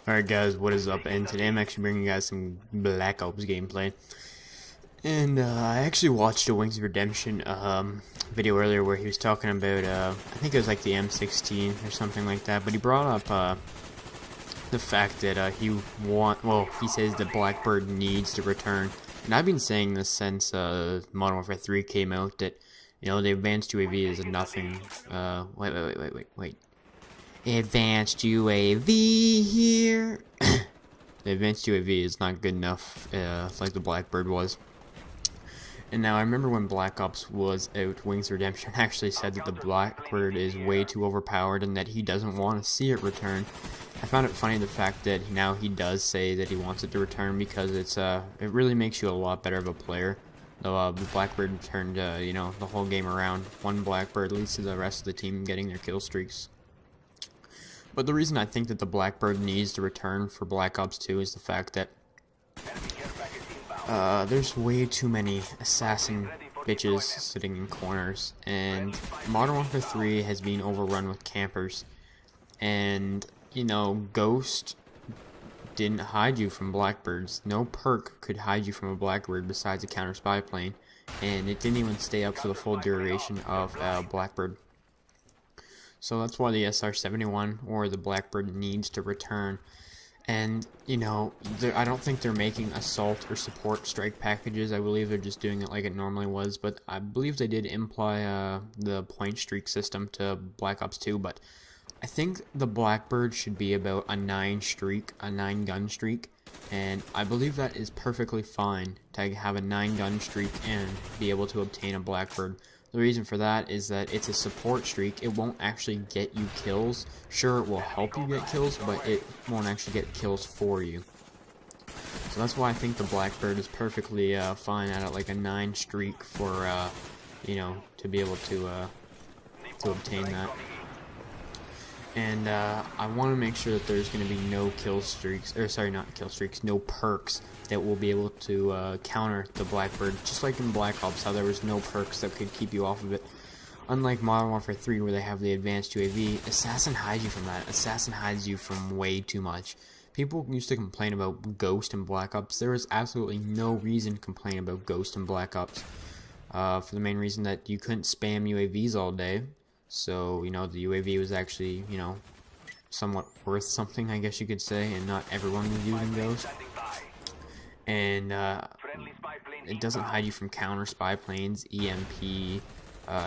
Alright guys, what is up? And today I'm actually bringing you guys some Black Ops gameplay. And I actually watched a Wings of Redemption video earlier where he was talking about, I think it was like the M16 or something like that, but he brought up the fact that he says that Blackbird needs to return. And I've been saying this since Modern Warfare 3 came out, that, you know, the advanced UAV is nothing. Wait. Advanced UAV here. The advanced UAV is not good enough, like the Blackbird was. And now I remember when Black Ops was out, Wings Redemption actually said that the Blackbird is way too overpowered and that he doesn't want to see it return. I found it funny the fact that now he does say that he wants it to return because it really makes you a lot better of a player. The Blackbird turned you know, the whole game around. One Blackbird leads to the rest of the team getting their kill streaks. But the reason I think that the Blackbird needs to return for Black Ops 2 is the fact that there's way too many assassin bitches sitting in corners, and Modern Warfare 3 has been overrun with campers. And, you know, Ghost didn't hide you from Blackbirds. No perk could hide you from a Blackbird besides a counter spy plane, and it didn't even stay up for the full duration of Blackbird. So that's why the SR-71 or the Blackbird needs to return. And, you know, I don't think they're making assault or support strike packages. I believe they're just doing it like it normally was. But I believe they did imply the point streak system to Black Ops 2. But I think the Blackbird should be about a 9-gun streak. And I believe that is perfectly fine to have a 9-gun streak and be able to obtain a Blackbird. The reason for that is that it's a support streak. It won't actually get you kills. Sure, it will help you get kills, but it won't actually get kills for you. So that's why I think the Blackbird is perfectly fine at like a 9 streak for, you know, to be able to obtain that. And I want to make sure that there's going to be no kill streaks, or sorry, not kill streaks, no perks that will be able to counter the Blackbird. Just like in Black Ops, how there was no perks that could keep you off of it. Unlike Modern Warfare 3, where they have the advanced UAV, Assassin hides you from that. Assassin hides you from way too much. People used to complain about Ghost and Black Ops. There is absolutely no reason to complain about Ghost and Black Ops. For the main reason that you couldn't spam UAVs all day. So, you know, the UAV was actually, you know, somewhat worth something, I guess you could say, and not everyone was using those. And it doesn't hide you from counter spy planes, EMP.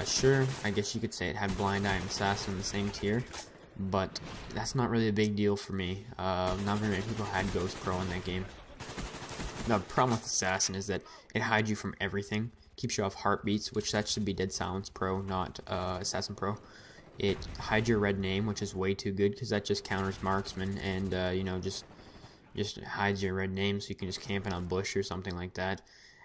Sure, I guess you could say it had Blind Eye and Assassin in the same tier, but that's not really a big deal for me. Not very many people had Ghost Pro in that game. The problem with Assassin is that it hides you from everything. Keeps you off heartbeats, which that should be Dead Silence Pro, not Assassin Pro. It hides your red name, which is way too good because that just counters marksman, and you know, just hides your red name so you can just camp in a bush or something like that.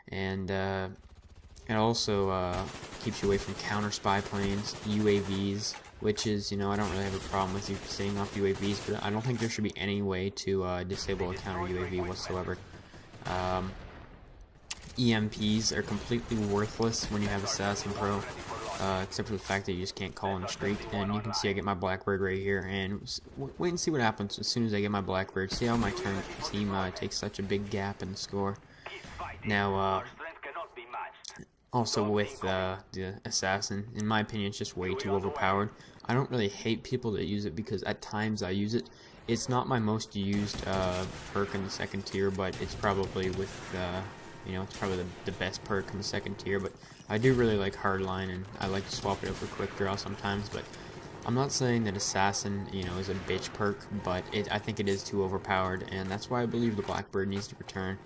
And it also keeps you away from counter spy planes, UAVs, which is, you know, I don't really have a problem with you staying off UAVs, but I don't think there should be any way to disable a counter UAV whatsoever. EMPs are completely worthless when you have Assassin Pro, except for the fact that you just can't call in a streak. And you can see I get my Blackbird right here, and wait and see what happens as soon as I get my Blackbird. See how my team takes such a big gap in the score. Now, also with the Assassin, in my opinion, it's just way too overpowered. I don't really hate people that use it because at times I use it. It's not my most used perk in the second tier, but it's probably with you know, it's probably the best perk in the second tier. But I do really like Hardline, and I like to swap it out for Quick Draw sometimes. But I'm not saying that Assassin, you know, is a bitch perk, but I think it is too overpowered, and that's why I believe the Blackbird needs to return.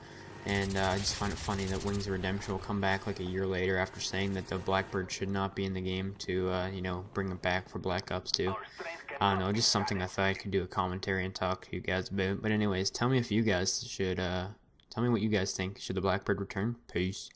And I just find it funny that Wings of Redemption will come back like a year later after saying that the Blackbird should not be in the game to, you know, bring it back for Black Ops 2. I don't know, just something I thought I could do a commentary and talk to you guys about. But anyways, tell me if you guys should, tell me what you guys think. Should the Blackbird return? Peace.